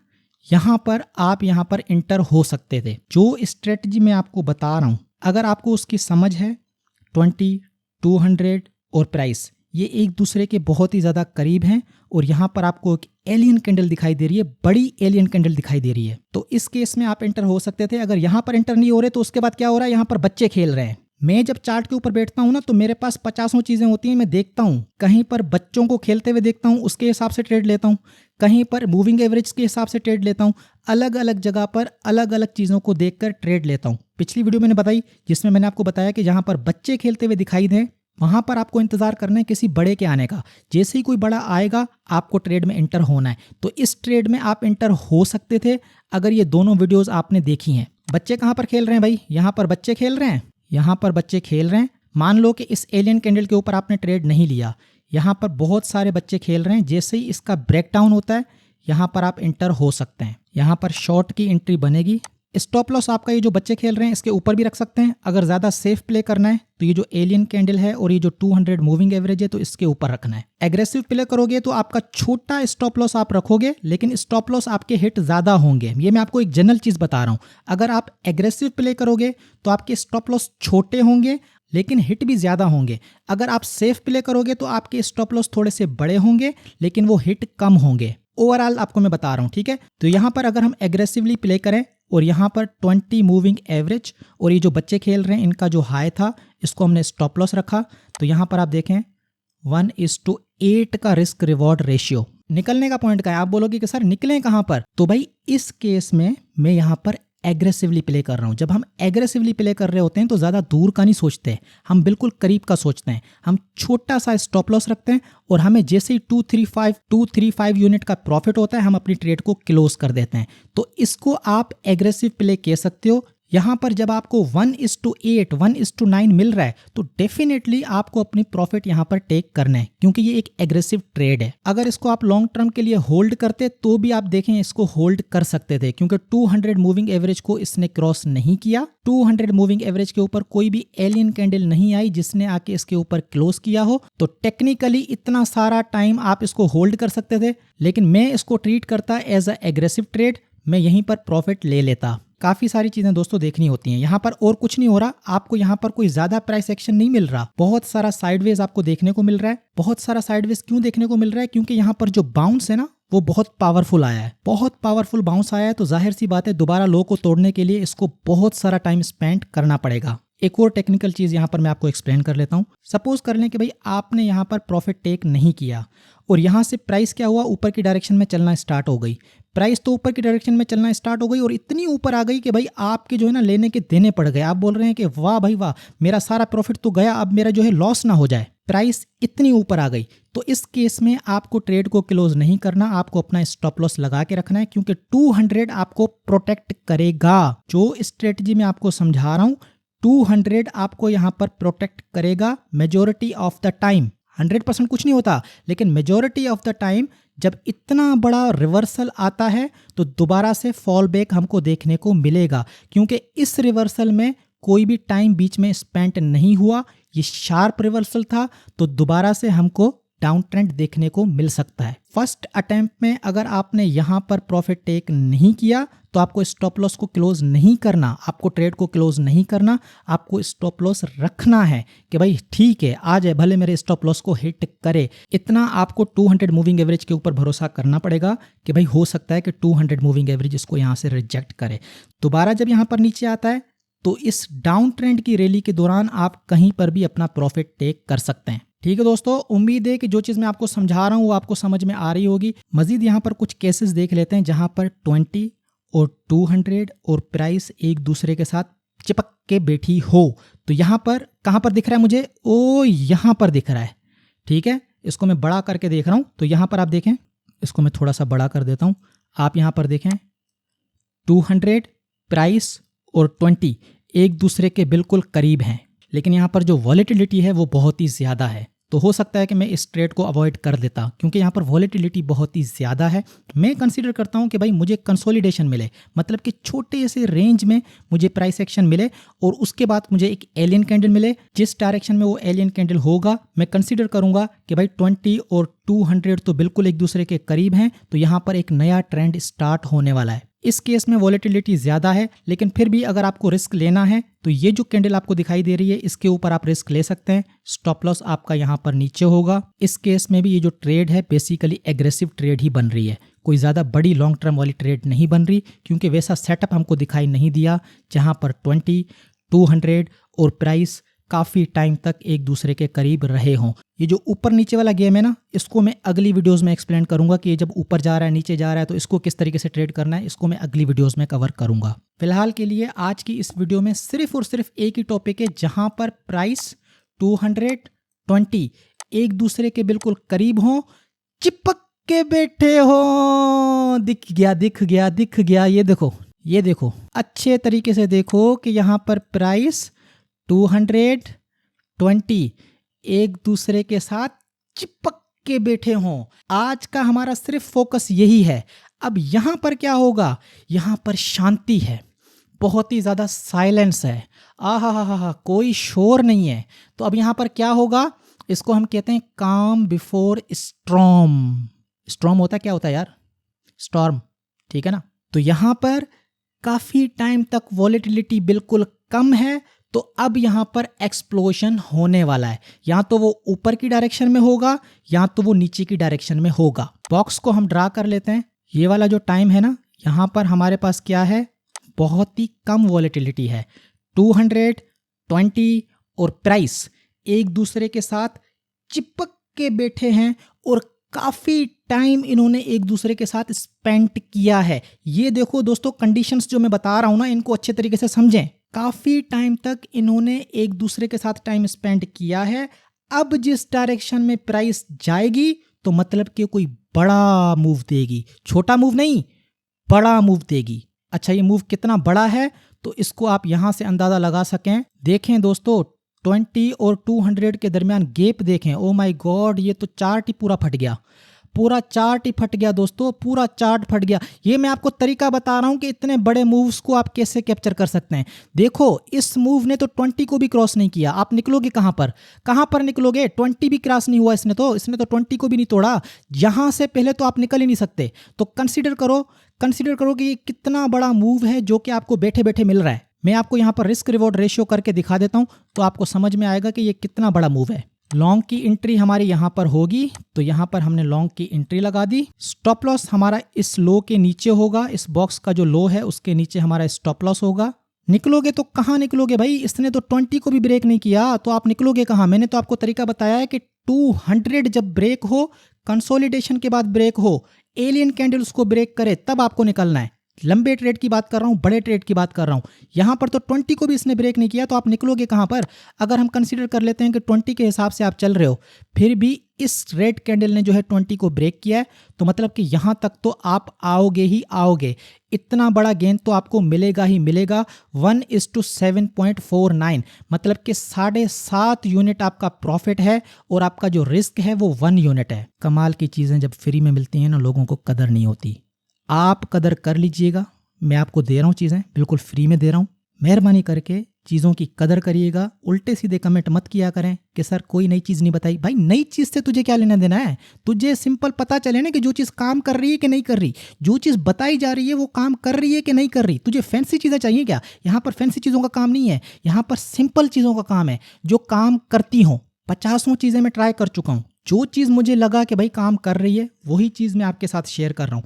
यहाँ पर आप यहाँ पर इंटर हो सकते थे। जो स्ट्रेटजी मैं आपको बता रहा हूँ, अगर आपको उसकी समझ है, 20, 200 और प्राइस ये एक दूसरे के बहुत ही ज़्यादा करीब हैं और यहाँ पर आपको एक एलियन कैंडल दिखाई दे रही है, बड़ी एलियन कैंडल दिखाई दे रही है, तो इस केस में आप एंटर हो सकते थे। अगर यहाँ पर एंटर नहीं हो रहे तो उसके बाद क्या हो रहा है, यहाँ पर बच्चे खेल रहे हैं। मैं जब चार्ट के ऊपर बैठता हूँ ना, तो मेरे पास 50 चीज़ें होती हैं, मैं देखता हूँ, कहीं पर बच्चों को खेलते हुए देखता हूँ, उसके हिसाब से ट्रेड लेता हूँ, कहीं पर मूविंग एवरेज के हिसाब से ट्रेड लेता हूँ, अलग अलग जगह पर अलग अलग चीज़ों को देखकर ट्रेड लेता हूँ। पिछली वीडियो मैंने बताई जिसमें मैंने आपको बताया कि जहाँ पर बच्चे खेलते हुए दिखाई दें, वहां पर आपको इंतजार करना है किसी बड़े के आने का। जैसे ही कोई बड़ा आएगा आपको ट्रेड में एंटर होना है। तो इस ट्रेड में आप एंटर हो सकते थे अगर ये दोनों वीडियोस आपने देखी हैं। बच्चे कहाँ पर खेल रहे हैं भाई, यहाँ पर बच्चे खेल रहे हैं, यहाँ पर बच्चे खेल रहे हैं। मान लो कि इस एलियन कैंडल के ऊपर आपने ट्रेड नहीं लिया, यहाँ पर बहुत सारे बच्चे खेल रहे हैं। जैसे ही इसका ब्रेकडाउन होता है, यहाँ पर आप एंटर हो सकते हैं। यहाँ पर शॉर्ट की एंट्री बनेगी। स्टॉप लॉस आपका ये जो बच्चे खेल रहे हैं इसके ऊपर भी रख सकते हैं। अगर ज़्यादा सेफ प्ले करना है तो ये जो एलियन कैंडल है और ये जो 200 मूविंग एवरेज है तो इसके ऊपर रखना है। एग्रेसिव प्ले करोगे तो आपका छोटा स्टॉप लॉस आप रखोगे, लेकिन स्टॉप लॉस आपके हिट ज़्यादा होंगे। ये मैं आपको एक जनरल चीज़ बता रहा हूँ। अगर आप एग्रेसिव प्ले करोगे तो आपके स्टॉप लॉस छोटे होंगे लेकिन हिट भी ज़्यादा होंगे। अगर आप सेफ प्ले करोगे तो आपके स्टॉप लॉस थोड़े से बड़े होंगे लेकिन वो हिट कम होंगे। ओवरऑल आपको मैं बता रहा हूँ, ठीक है। तो यहाँ पर अगर हम एग्रेसिवली प्ले करें और यहाँ पर 20 मूविंग एवरेज और ये जो बच्चे खेल रहे हैं इनका जो हाई था इसको हमने स्टॉप लॉस रखा, तो यहाँ पर आप देखें 1:8 का रिस्क रिवॉर्ड रेशियो। निकलने का पॉइंट क्या है, आप बोलोगे कि सर निकलें कहाँ पर, तो भाई इस केस में मैं यहाँ पर एग्रेसिवली प्ले कर रहा हूँ। जब हम एग्रेसिवली प्ले कर रहे होते हैं तो ज़्यादा दूर का नहीं सोचते, हम बिल्कुल करीब का सोचते हैं। हम छोटा सा स्टॉप लॉस रखते हैं और हमें जैसे ही 235 यूनिट का प्रॉफिट होता है हम अपनी ट्रेड को क्लोज कर देते हैं। तो इसको आप एग्रेसिव प्ले कह सकते हो। यहाँ पर जब आपको 1:8, 1:9 मिल रहा है तो डेफिनेटली आपको अपनी प्रॉफिट यहाँ पर टेक करना है, क्योंकि ये एक एग्रेसिव ट्रेड है। अगर इसको आप लॉन्ग टर्म के लिए होल्ड करते तो भी आप देखें इसको होल्ड कर सकते थे, क्योंकि 200 मूविंग एवरेज को इसने क्रॉस नहीं किया। 200 मूविंग एवरेज के ऊपर कोई भी एलियन कैंडल नहीं आई जिसने आके इसके ऊपर क्लोज किया हो। तो टेक्निकली इतना सारा टाइम आप इसको होल्ड कर सकते थे, लेकिन मैं इसको ट्रीट करता एज अ एग्रेसिव ट्रेड। मैं यहीं पर प्रॉफिट ले लेता। काफी सारी चीजें दोस्तों देखनी होती हैं। यहाँ पर और कुछ नहीं हो रहा, आपको यहाँ पर कोई ज्यादा प्राइस एक्शन नहीं मिल रहा, बहुत सारा साइडवेज आपको देखने को मिल रहा है। बहुत सारा साइडवेज क्यों देखने को मिल रहा है, क्योंकि यहाँ पर जो बाउंस है ना वो बहुत पावरफुल आया है, बहुत पावरफुल बाउंस आया है। तो जाहिर सी बात है दोबारा लो को तोड़ने के लिए इसको बहुत सारा टाइम स्पेंड करना पड़ेगा। एक और टेक्निकल चीज यहाँ पर मैं आपको एक्सप्लेन कर लेता हूँ। सपोज कर लें कि भाई आपने यहाँ पर प्रॉफिट टेक नहीं किया और यहाँ से प्राइस क्या हुआ, ऊपर की डायरेक्शन में चलना स्टार्ट हो गई। प्राइस तो ऊपर की डायरेक्शन में चलना स्टार्ट हो गई और इतनी ऊपर आ गई कि भाई आपके जो है ना लेने के देने पड़ गए। आप बोल रहे हैं कि वाह भाई वाह, मेरा सारा प्रॉफिट तो गया, अब मेरा जो है लॉस ना हो जाए। प्राइस इतनी ऊपर आ गई, तो इस केस में आपको ट्रेड को क्लोज नहीं करना, आपको अपना स्टॉप लॉस लगा के रखना है, क्योंकि 200 आपको प्रोटेक्ट करेगा। जो स्ट्रेटजी मैं आपको समझा रहा हूँ 200 आपको यहाँ पर प्रोटेक्ट करेगा मेजोरिटी ऑफ द टाइम। 100% कुछ नहीं होता, लेकिन मेजोरिटी ऑफ द टाइम जब इतना बड़ा रिवर्सल आता है तो दोबारा से फॉल बैक हमको देखने को मिलेगा, क्योंकि इस रिवर्सल में कोई भी टाइम बीच में स्पेंड नहीं हुआ, ये शार्प रिवर्सल था, तो दोबारा से हमको डाउन ट्रेंड देखने को मिल सकता है। फर्स्ट अटेम्प्ट में अगर आपने यहाँ पर प्रॉफिट टेक नहीं किया तो आपको स्टॉप लॉस को क्लोज नहीं करना, आपको ट्रेड को क्लोज नहीं करना, आपको स्टॉप लॉस रखना है कि भाई ठीक है आ जाए, भले मेरे स्टॉप लॉस को हिट करे। इतना आपको 200 मूविंग एवरेज के ऊपर भरोसा करना पड़ेगा कि भाई हो सकता है कि 200 मूविंग एवरेज इसको यहाँ से रिजेक्ट करे। दोबारा जब यहाँ पर नीचे आता है तो इस डाउन ट्रेंड की रैली के दौरान आप कहीं पर भी अपना प्रॉफिट टेक कर सकते हैं। ठीक है दोस्तों, उम्मीद है कि जो चीज़ मैं आपको समझा रहा हूँ वो आपको समझ में आ रही होगी। मजीद यहाँ पर कुछ केसेस देख लेते हैं जहाँ पर 20 और 200 और प्राइस एक दूसरे के साथ चिपक के बैठी हो। तो यहाँ पर कहाँ पर दिख रहा है मुझे? ओ यहाँ पर दिख रहा है। ठीक है, इसको मैं बड़ा करके देख रहा हूँ। तो यहाँ पर आप देखें, इसको मैं थोड़ा सा बड़ा कर देता हूँ। आप यहाँ पर देखें 200 प्राइस और 20 एक दूसरे के बिल्कुल करीब हैं, लेकिन यहाँ पर जो वॉलेटिलिटी है वो बहुत ही ज़्यादा है। तो हो सकता है कि मैं इस ट्रेड को अवॉइड कर देता, क्योंकि यहाँ पर वॉलेटिलिटी बहुत ही ज़्यादा है। मैं कंसीडर करता हूँ कि भाई मुझे कंसोलिडेशन मिले, मतलब कि छोटे से रेंज में मुझे प्राइस एक्शन मिले और उसके बाद मुझे एक एलियन कैंडल मिले। जिस डायरेक्शन में वो एलियन कैंडल होगा मैं कंसीडर करूँगा कि भाई 20 और 200 तो बिल्कुल एक दूसरे के करीब हैं, तो यहाँ पर एक नया ट्रेंड स्टार्ट होने वाला है। इस केस में वॉलेटिलिटी ज़्यादा है, लेकिन फिर भी अगर आपको रिस्क लेना है तो ये जो कैंडल आपको दिखाई दे रही है इसके ऊपर आप रिस्क ले सकते हैं। स्टॉप लॉस आपका यहाँ पर नीचे होगा। इस केस में भी ये जो ट्रेड है बेसिकली एग्रेसिव ट्रेड ही बन रही है, कोई ज़्यादा बड़ी लॉन्ग टर्म वाली ट्रेड नहीं बन रही, क्योंकि वैसा सेटअप हमको दिखाई नहीं दिया जहाँ पर 20, 200 और प्राइस काफ़ी टाइम तक एक दूसरे के करीब रहे हों। ये जो ऊपर नीचे वाला गेम है ना, इसको मैं अगली वीडियोस में एक्सप्लेन करूंगा कि ये जब ऊपर जा रहा है नीचे जा रहा है तो इसको किस तरीके से ट्रेड करना है, इसको मैं अगली वीडियोस में कवर करूंगा। फिलहाल के लिए आज की इस वीडियो में सिर्फ और सिर्फ एक ही टॉपिक है जहां पर प्राइस 220 एक दूसरे के बिल्कुल करीब हों, चिपक के बैठे हो। दिख गया दिख गया दिख गया, ये देखो अच्छे तरीके से देखो कि यहाँ पर प्राइस 220 एक दूसरे के साथ चिपक के बैठे हों। आज का हमारा सिर्फ फोकस यही है। अब यहाँ पर क्या होगा? यहाँ पर शांति है, बहुत ही ज़्यादा साइलेंस है, आहा कोई शोर नहीं है। तो अब यहाँ पर क्या होगा? इसको हम कहते हैं काम बिफोर स्टॉर्म। स्टॉर्म होता क्या होता है यार? स्टॉर्म, ठीक है ना। तो यहाँ पर काफ़ी टाइम तक वॉलेटिलिटी बिल्कुल कम है, तो अब यहाँ पर एक्सप्लोजन होने वाला है। या तो वो ऊपर की डायरेक्शन में होगा या तो वो नीचे की डायरेक्शन में होगा। बॉक्स को हम ड्रा कर लेते हैं। ये वाला जो टाइम है ना, यहाँ पर हमारे पास क्या है? बहुत ही कम वॉलेटिलिटी है। 220 और प्राइस एक दूसरे के साथ चिपक के बैठे हैं और काफ़ी टाइम इन्होंने एक दूसरे के साथ स्पेंड किया है। ये देखो दोस्तों, कंडीशंस जो मैं बता रहा हूँ ना, इनको अच्छे तरीके से समझें। काफ़ी टाइम तक इन्होंने एक दूसरे के साथ टाइम स्पेंड किया है। अब जिस डायरेक्शन में प्राइस जाएगी तो मतलब कि कोई बड़ा मूव देगी, छोटा मूव नहीं, बड़ा मूव देगी। अच्छा, ये मूव कितना बड़ा है तो इसको आप यहां से अंदाजा लगा सकें। देखें दोस्तों, 20 और 200 के दरमियान गैप देखें। ओ माय गॉड, ये तो चार्ट ही पूरा फट गया, पूरा चार्ट ही फट गया दोस्तों, पूरा चार्ट फट गया। ये मैं आपको तरीका बता रहा हूं कि इतने बड़े मूव्स को आप कैसे कैप्चर कर सकते हैं। देखो, इस मूव ने तो 20 को भी क्रॉस नहीं किया। आप निकलोगे कहां पर निकलोगे? 20 भी क्रॉस नहीं हुआ इसने तो 20 को भी नहीं तोड़ा। यहां से पहले तो आप निकल ही नहीं सकते। तो कंसीडर करो कि ये कितना बड़ा मूव है जो कि आपको बैठे बैठे मिल रहा है। मैं आपको यहाँ पर रिस्क रिवॉर्ड रेशियो करके दिखा देता हूँ तो आपको समझ में आएगा कि ये कितना बड़ा मूव है। लॉन्ग की एंट्री हमारी यहाँ पर होगी, तो यहाँ पर हमने लॉन्ग की एंट्री लगा दी। स्टॉप लॉस हमारा इस लो के नीचे होगा, इस बॉक्स का जो लो है उसके नीचे हमारा स्टॉप लॉस होगा। निकलोगे तो कहाँ निकलोगे भाई? इसने तो 20 को भी ब्रेक नहीं किया, तो आप निकलोगे कहाँ? मैंने तो आपको तरीका बताया है कि 200 जब ब्रेक हो, कंसोलिडेशन के बाद ब्रेक हो, एलियन कैंडल उसको ब्रेक करे, तब आपको निकलना है। लंबे ट्रेड की बात कर रहा हूँ, बड़े ट्रेड की बात कर रहा हूँ। यहाँ पर तो 20 को भी इसने ब्रेक नहीं किया, तो आप निकलोगे कहाँ पर? अगर हम कंसीडर कर लेते हैं कि 20 के हिसाब से आप चल रहे हो, फिर भी इस रेड कैंडल ने जो है 20 को ब्रेक किया है, तो मतलब कि यहाँ तक तो आप आओगे ही आओगे। इतना बड़ा गेन तो आपको मिलेगा ही मिलेगा। 1:7.49, मतलब कि 7.5 यूनिट आपका प्रॉफिट है और आपका जो रिस्क है वो 1 यूनिट है। कमाल की चीज़ें जब फ्री में मिलती हैं ना, लोगों को कदर नहीं होती। आप कदर कर लीजिएगा, मैं आपको दे रहा हूँ चीज़ें, बिल्कुल फ्री में दे रहा हूँ। मेहरबानी करके चीज़ों की कदर करिएगा। उल्टे सीधे कमेंट मत किया करें कि सर कोई नई चीज़ नहीं बताई। भाई नई चीज़ से तुझे क्या लेना देना है? तुझे सिंपल पता चले ना कि जो चीज़ काम कर रही है कि नहीं कर रही, जो चीज़ बताई जा रही है वो काम कर रही है कि नहीं कर रही। तुझे फैंसी चीज़ें चाहिए क्या? यहाँ पर फैंसी चीज़ों का काम नहीं है, यहाँ पर सिंपल चीज़ों का काम है जो काम करती हों। 50 चीज़ें मैं ट्राई कर चुका हूँ, जो चीज़ मुझे लगा कि भाई काम कर रही है वही चीज़ मैं आपके साथ शेयर कर रहा हूँ।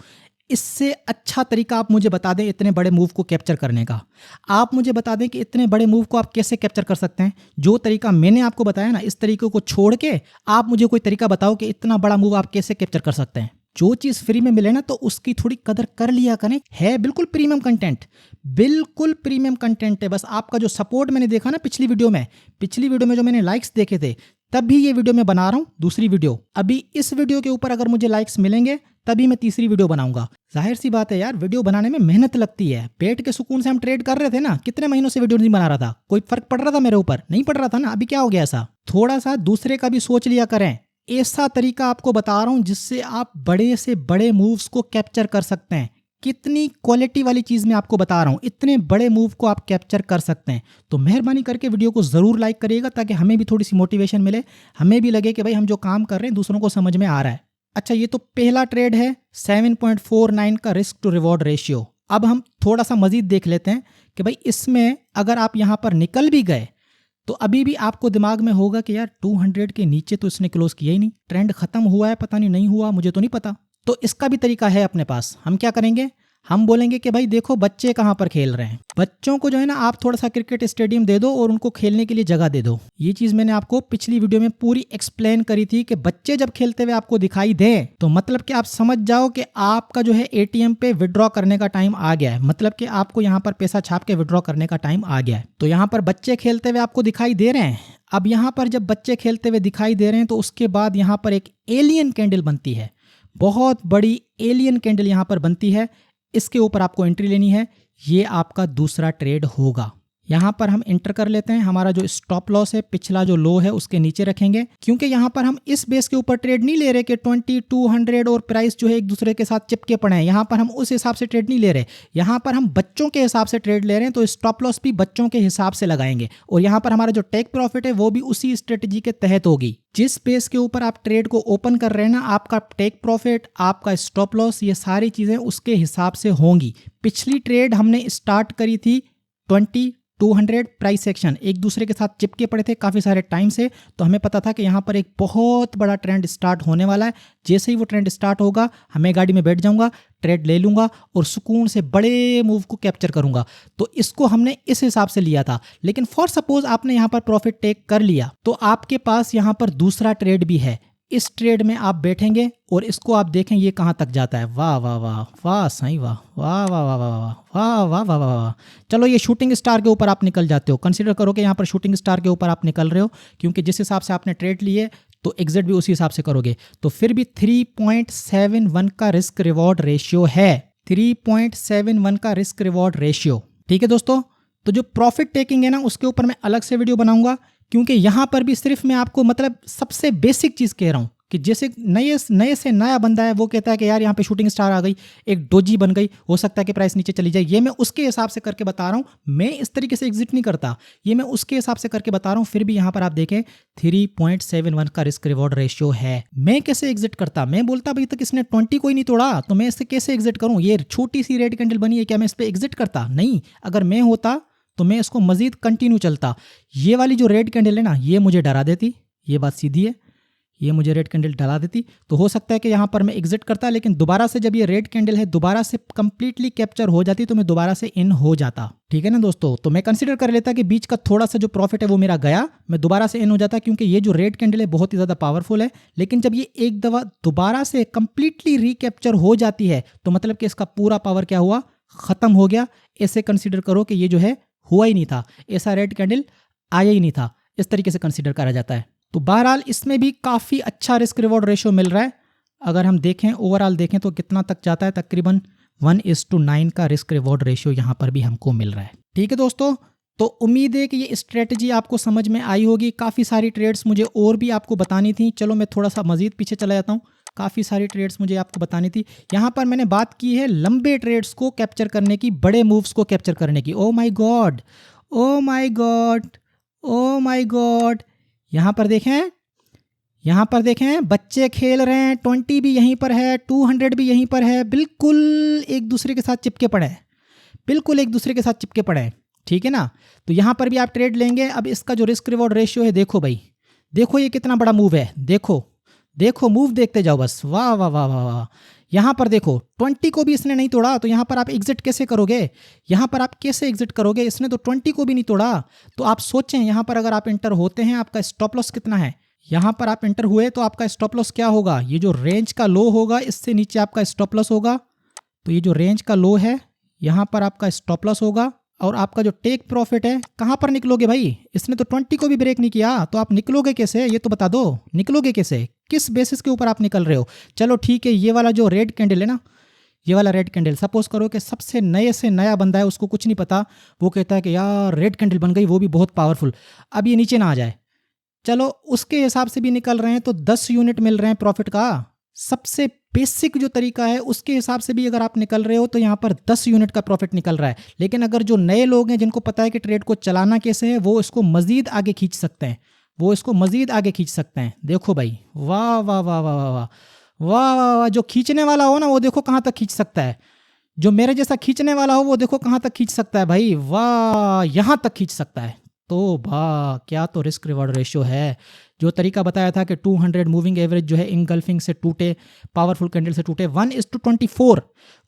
इससे अच्छा तरीका आप मुझे बता दें इतने बड़े मूव को कैप्चर करने का। आप मुझे बता दें कि इतने बड़े मूव को आप कैसे कैप्चर कर सकते हैं। जो तरीका मैंने आपको बताया ना, इस तरीके को छोड़ के आप मुझे कोई तरीका बताओ कि इतना बड़ा मूव आप कैसे कैप्चर कर सकते हैं। जो चीज़ फ्री में मिले ना तो उसकी थोड़ी कदर कर लिया करें। है बिल्कुल प्रीमियम कंटेंट, बिल्कुल प्रीमियम कंटेंट है। बस आपका जो सपोर्ट मैंने देखा ना पिछली वीडियो में जो मैंने लाइक्स देखे थे, तब भी ये वीडियो मैं बना रहा हूँ दूसरी वीडियो। अभी इस वीडियो के ऊपर अगर मुझे लाइक्स मिलेंगे तभी मैं तीसरी वीडियो बनाऊंगा। जाहिर सी बात है यार, वीडियो बनाने में मेहनत लगती है। पेट के सुकून से हम ट्रेड कर रहे थे ना, कितने महीनों से वीडियो नहीं बना रहा था, कोई फर्क पड़ रहा था मेरे ऊपर? नहीं पड़ रहा था ना। अभी क्या हो गया ऐसा? थोड़ा सा दूसरे का भी सोच लिया करें। ऐसा तरीका आपको बता रहा हूं जिससे आप बड़े से बड़े मूव्स को कैप्चर कर सकते हैं। कितनी क्वालिटी वाली चीज़ मैं आपको बता रहा हूं, इतने बड़े मूव को आप कैप्चर कर सकते हैं। तो मेहरबानी करके वीडियो को ज़रूर लाइक करिएगा ताकि हमें भी थोड़ी सी मोटिवेशन मिले, हमें भी लगे कि भाई हम जो काम कर रहे हैं दूसरों को समझ में आ रहा है। अच्छा, ये तो पहला ट्रेड है 7.49 का रिस्क टू रिवॉर्ड रेशियो। अब हम थोड़ा सा मजीद देख लेते हैं कि भाई इसमें अगर आप यहाँ पर निकल भी गए तो अभी भी आपको दिमाग में होगा कि यार 200 के नीचे तो इसने क्लोज किया ही नहीं, ट्रेंड खत्म हुआ है, पता नहीं हुआ, मुझे तो नहीं पता। तो इसका भी तरीका है अपने पास। हम क्या करेंगे, हम बोलेंगे कि भाई देखो बच्चे कहाँ पर खेल रहे हैं। बच्चों को जो है ना आप थोड़ा सा क्रिकेट स्टेडियम दे दो और उनको खेलने के लिए जगह दे दो। ये चीज़ मैंने आपको पिछली वीडियो में पूरी एक्सप्लेन करी थी कि बच्चे जब खेलते हुए आपको दिखाई दें तो मतलब कि आप समझ जाओ कि आपका जो है एटीएम पे विड्रॉ करने का टाइम आ गया है। मतलब कि आपको यहाँ पर पैसा छाप के विड्रॉ करने का टाइम आ गया है। तो यहाँ पर बच्चे खेलते हुए आपको दिखाई दे रहे हैं। अब यहाँ पर जब बच्चे खेलते हुए दिखाई दे रहे हैं तो उसके बाद यहाँ पर एक एलियन कैंडल बनती है, बहुत बड़ी एलियन कैंडल यहाँ पर बनती है। इसके ऊपर आपको एंट्री लेनी है। ये आपका दूसरा ट्रेड होगा। यहाँ पर हम एंटर कर लेते हैं। हमारा जो स्टॉप लॉस है पिछला जो लो है उसके नीचे रखेंगे, क्योंकि यहाँ पर हम इस बेस के ऊपर ट्रेड नहीं ले रहे कि 20, 200 और प्राइस जो है एक दूसरे के साथ चिपके पड़े हैं। यहाँ पर हम उस हिसाब से ट्रेड नहीं ले रहे, यहाँ पर हम बच्चों के हिसाब से ट्रेड ले रहे हैं। तो स्टॉप लॉस भी बच्चों के हिसाब से लगाएंगे और यहाँ पर हमारा जो टेक प्रॉफिट है वो भी उसी स्ट्रेटेजी के तहत होगी। जिस बेस के ऊपर आप ट्रेड को ओपन कर रहे हैं ना, आपका टेक प्रॉफिट, आपका स्टॉप लॉस, ये सारी चीजें उसके हिसाब से होंगी। पिछली ट्रेड हमने स्टार्ट करी थी 20, 200 प्राइस सेक्शन एक दूसरे के साथ चिपके पड़े थे काफ़ी सारे टाइम से। तो हमें पता था कि यहाँ पर एक बहुत बड़ा ट्रेंड स्टार्ट होने वाला है। जैसे ही वो ट्रेंड स्टार्ट होगा हमें गाड़ी में बैठ जाऊंगा, ट्रेड ले लूंगा और सुकून से बड़े मूव को कैप्चर करूंगा। तो इसको हमने इस हिसाब से लिया था। लेकिन फॉर सपोज आपने यहाँ पर प्रॉफिट टेक कर लिया तो आपके पास यहाँ पर दूसरा ट्रेड भी है। इस ट्रेड में आप बैठेंगे और इसको आप देखें ये कहाँ तक जाता है। वाह वाह वाह वाह सही, वाह वाह वाह वाह वाह वाह वाह वाह वाह वाह। चलो ये शूटिंग स्टार के ऊपर आप निकल जाते हो। कंसीडर करो कि यहाँ पर शूटिंग स्टार के ऊपर आप निकल रहे हो, क्योंकि जिस हिसाब से आपने ट्रेड लिए तो एग्जिट भी उसी हिसाब से करोगे। तो फिर भी 3.71 का रिस्क रिवॉर्ड रेशियो है। 3.71 का रिस्क रिवॉर्ड रेशियो, ठीक है दोस्तों। तो जो प्रॉफिट टेकिंग है ना उसके ऊपर मैं अलग से वीडियो बनाऊंगा, क्योंकि यहाँ पर भी सिर्फ मैं आपको मतलब सबसे बेसिक चीज़ कह रहा हूँ कि जैसे नए से नया बंदा है वो कहता है कि यार यहाँ पे शूटिंग स्टार आ गई, एक डोजी बन गई, हो सकता है कि प्राइस नीचे चली जाए। ये मैं उसके हिसाब से करके बता रहा हूँ, मैं इस तरीके से एग्जिट नहीं करता, ये मैं उसके हिसाब से करके बता रहा हूँ। फिर भी यहाँ पर आप देखें 3.71 का रिस्क रिवॉर्ड रेशियो है। मैं कैसे एग्जिट करता, मैं बोलता भाई तक इसने 20 को ही नहीं तोड़ा तो मैं इससे कैसे एग्जिट करूँ। ये छोटी सी रेड कैंडल बनी है, क्या मैं इस पर एग्जिट करता? नहीं। अगर मैं होता तो मैं इसको मजीद कंटिन्यू चलता। ये वाली जो रेड कैंडल है ना ये मुझे डरा देती, ये बात सीधी है, ये मुझे रेड कैंडल डरा देती। तो हो सकता है कि यहाँ पर मैं एग्जिट करता, लेकिन दोबारा से जब ये रेड कैंडल है दोबारा से कंप्लीटली कैप्चर हो जाती तो मैं दोबारा से इन हो जाता। ठीक है ना दोस्तों। तो मैं कंसीडर कर लेता कि बीच का थोड़ा सा जो प्रॉफिट है वो मेरा गया, मैं दोबारा से इन हो जाता, क्योंकि ये जो रेड कैंडल है बहुत ही ज़्यादा पावरफुल है। लेकिन जब ये एक दफ़ा दोबारा से कंप्लीटली रिकैप्चर हो जाती है तो मतलब कि इसका पूरा पावर क्या हुआ, ख़त्म हो गया, ऐसे कंसिडर करो कि ये जो है हुआ ही नहीं था, ऐसा रेड कैंडल आया ही नहीं था, इस तरीके से कंसिडर करा जाता है। तो बहरहाल इसमें भी काफ़ी अच्छा रिस्क रिवॉर्ड रेशियो मिल रहा है। अगर हम देखें ओवरऑल देखें तो कितना तक जाता है, तकरीबन 1:9 का रिस्क रिवॉर्ड रेशियो यहाँ पर भी हमको मिल रहा है। ठीक है दोस्तों, तो उम्मीद है कि ये स्ट्रेटजी आपको समझ में आई होगी। काफ़ी सारी ट्रेड्स मुझे और भी आपको बतानी थी, चलो मैं थोड़ा सा मज़ीद पीछे चला जाता हूँ। काफ़ी सारी ट्रेड्स मुझे आपको बतानी थी। यहाँ पर मैंने बात की है लंबे ट्रेड्स को कैप्चर करने की, बड़े मूव्स को कैप्चर करने की। Oh my God, oh my God, oh my God, यहाँ पर देखें बच्चे खेल रहे हैं, 20 भी यहीं पर है, 200 भी यहीं पर है, बिल्कुल एक दूसरे के साथ चिपके पड़े हैं, बिल्कुल एक दूसरे के साथ चिपके पड़े हैं। ठीक है ना, तो यहाँ पर भी आप ट्रेड लेंगे। अब इसका जो रिस्क रिवॉर्ड रेशियो है, देखो भाई, देखो ये कितना बड़ा मूव है, देखो देखो मूव देखते जाओ बस, वाह वाह वाह वाह वाह। यहाँ पर देखो 20 को भी इसने नहीं तोड़ा, तो यहाँ पर आप एग्जिट कैसे करोगे, यहाँ पर आप कैसे एग्जिट करोगे, इसने तो 20 को भी नहीं तोड़ा। तो आप सोचें यहाँ पर अगर आप एंटर होते हैं, आपका स्टॉप लॉस कितना है, यहाँ पर आप एंटर हुए तो आपका स्टॉप लॉस क्या होगा, ये जो रेंज का लो होगा इससे नीचे आपका स्टॉप लॉस होगा। तो ये जो रेंज का लो है यहाँ पर आपका स्टॉप लॉस होगा, और आपका जो टेक प्रॉफिट है कहाँ पर निकलोगे भाई, इसने तो 20 को भी ब्रेक नहीं किया, तो आप निकलोगे कैसे, ये तो बता दो, निकलोगे कैसे, किस बेसिस के ऊपर आप निकल रहे हो। चलो ठीक है, ये वाला जो रेड कैंडल है ना, ये वाला रेड कैंडल, सपोज करो कि सबसे नए से नया बंदा है, उसको कुछ नहीं पता, वो कहता है कि यार रेड कैंडल बन गई, वो भी बहुत पावरफुल, अब ये नीचे ना आ जाए, चलो उसके हिसाब से भी निकल रहे हैं तो 10 यूनिट मिल रहे हैं प्रॉफिट का। सबसे बेसिक जो तरीका है उसके हिसाब से भी अगर आप निकल रहे हो तो यहाँ पर 10 यूनिट का प्रॉफिट निकल रहा है। लेकिन अगर जो नए लोग हैं जिनको पता है कि ट्रेड को चलाना कैसे है, वो इसको मज़ीद आगे खींच सकते हैं, वो इसको मज़ीद आगे खींच सकते हैं। देखो भाई, वाह वाह वाह वाह वाह वाह वाह वाह वाह। जो खींचने वाला हो ना वो देखो कहाँ तक खींच सकता है, जो मेरे जैसा खींचने वाला हो वो देखो कहाँ तक खींच सकता है भाई, वाह यहाँ तक खींच सकता है। तो वाह क्या तो रिस्क रिवॉर्ड रेशियो है। जो तरीका बताया था कि 200 मूविंग एवरेज जो है इंगल्फिंग से टूटे, पावरफुल कैंडल से टूटे, 1:24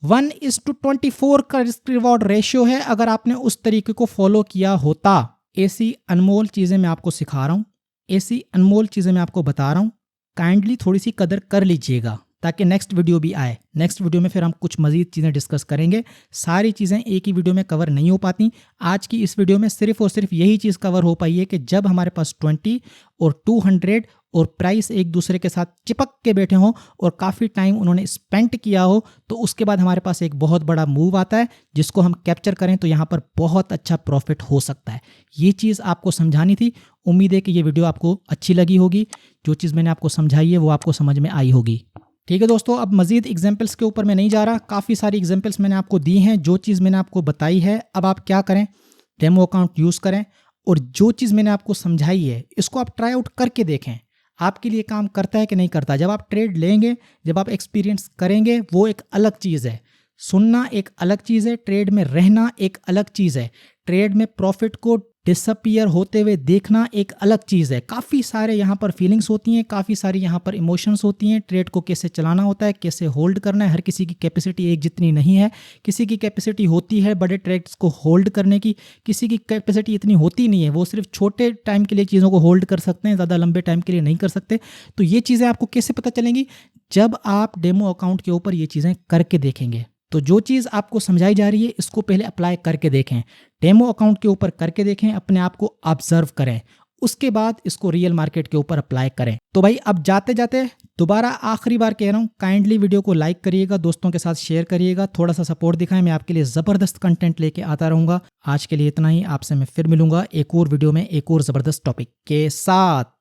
1:24 का रिस्क रिवॉर्ड रेशियो है अगर आपने उस तरीके को फॉलो किया होता। ऐसी अनमोल चीज़ें मैं आपको सिखा रहा हूँ, ऐसी अनमोल चीज़ें मैं आपको बता रहा हूँ, काइंडली थोड़ी सी कदर कर लीजिएगा ताकि नेक्स्ट वीडियो भी आए। नेक्स्ट वीडियो में फिर हम कुछ मज़ीद चीज़ें डिस्कस करेंगे। सारी चीज़ें एक ही वीडियो में कवर नहीं हो पाती। आज की इस वीडियो में सिर्फ और सिर्फ यही चीज़ कवर हो पाई है कि जब हमारे पास 20 और 200 और प्राइस एक दूसरे के साथ चिपक के बैठे हों और काफ़ी टाइम उन्होंने स्पेंड किया हो, तो उसके बाद हमारे पास एक बहुत बड़ा मूव आता है जिसको हम कैप्चर करें तो यहाँ पर बहुत अच्छा प्रॉफिट हो सकता है। ये चीज़ आपको समझानी थी। उम्मीद है कि ये वीडियो आपको अच्छी लगी होगी। जो चीज़ मैंने आपको समझाई है वो आपको समझ में आई होगी। ठीक है दोस्तों, अब मज़ीद एग्जाम्पल्स के ऊपर मैं नहीं जा रहा। काफ़ी सारी एग्जाम्पल्स मैंने आपको दी हैं। जो चीज़ मैंने आपको बताई है, अब आप क्या करें, डेमो अकाउंट यूज़ करें और जो चीज़ मैंने आपको समझाई है इसको आप ट्राई आउट करके देखें आपके लिए काम करता है कि नहीं करता। जब आप ट्रेड लेंगे, जब आप एक्सपीरियंस करेंगे, वो एक अलग चीज़ है। सुनना एक अलग चीज़ है, ट्रेड में रहना एक अलग चीज़ है। ट्रेड में प्रॉफिट को डिसअपियर होते हुए देखना एक अलग चीज़ है। काफ़ी सारे यहाँ पर फीलिंग्स होती हैं, काफ़ी सारी यहाँ पर इमोशंस होती हैं। ट्रेड को कैसे चलाना होता है, कैसे होल्ड करना है। हर किसी की कैपेसिटी एक जितनी नहीं है। किसी की कैपेसिटी होती है बड़े ट्रेड्स को होल्ड करने की, किसी की कैपेसिटी इतनी होती नहीं है, वो सिर्फ छोटे टाइम के लिए चीज़ों को होल्ड कर सकते हैं, ज़्यादा लंबे टाइम के लिए नहीं कर सकते। तो ये चीज़ें आपको कैसे पता चलेंगी, जब आप डेमो अकाउंट के ऊपर ये चीज़ें करके देखेंगे। तो जो चीज़ आपको समझाई जा रही है इसको पहले अप्लाई करके देखें, डेमो अकाउंट के ऊपर करके देखें, अपने आप को ऑब्जर्व करें, उसके बाद इसको रियल मार्केट के ऊपर अप्लाई करें। तो भाई अब जाते जाते दोबारा आखिरी बार कह रहा हूँ, काइंडली वीडियो को लाइक करिएगा, दोस्तों के साथ शेयर करिएगा, थोड़ा सा सपोर्ट दिखाएं। मैं आपके लिए ज़बरदस्त कंटेंट लेके आता रहूँगा। आज के लिए इतना ही, आपसे मैं फिर मिलूंगा एक और वीडियो में एक और ज़बरदस्त टॉपिक के साथ।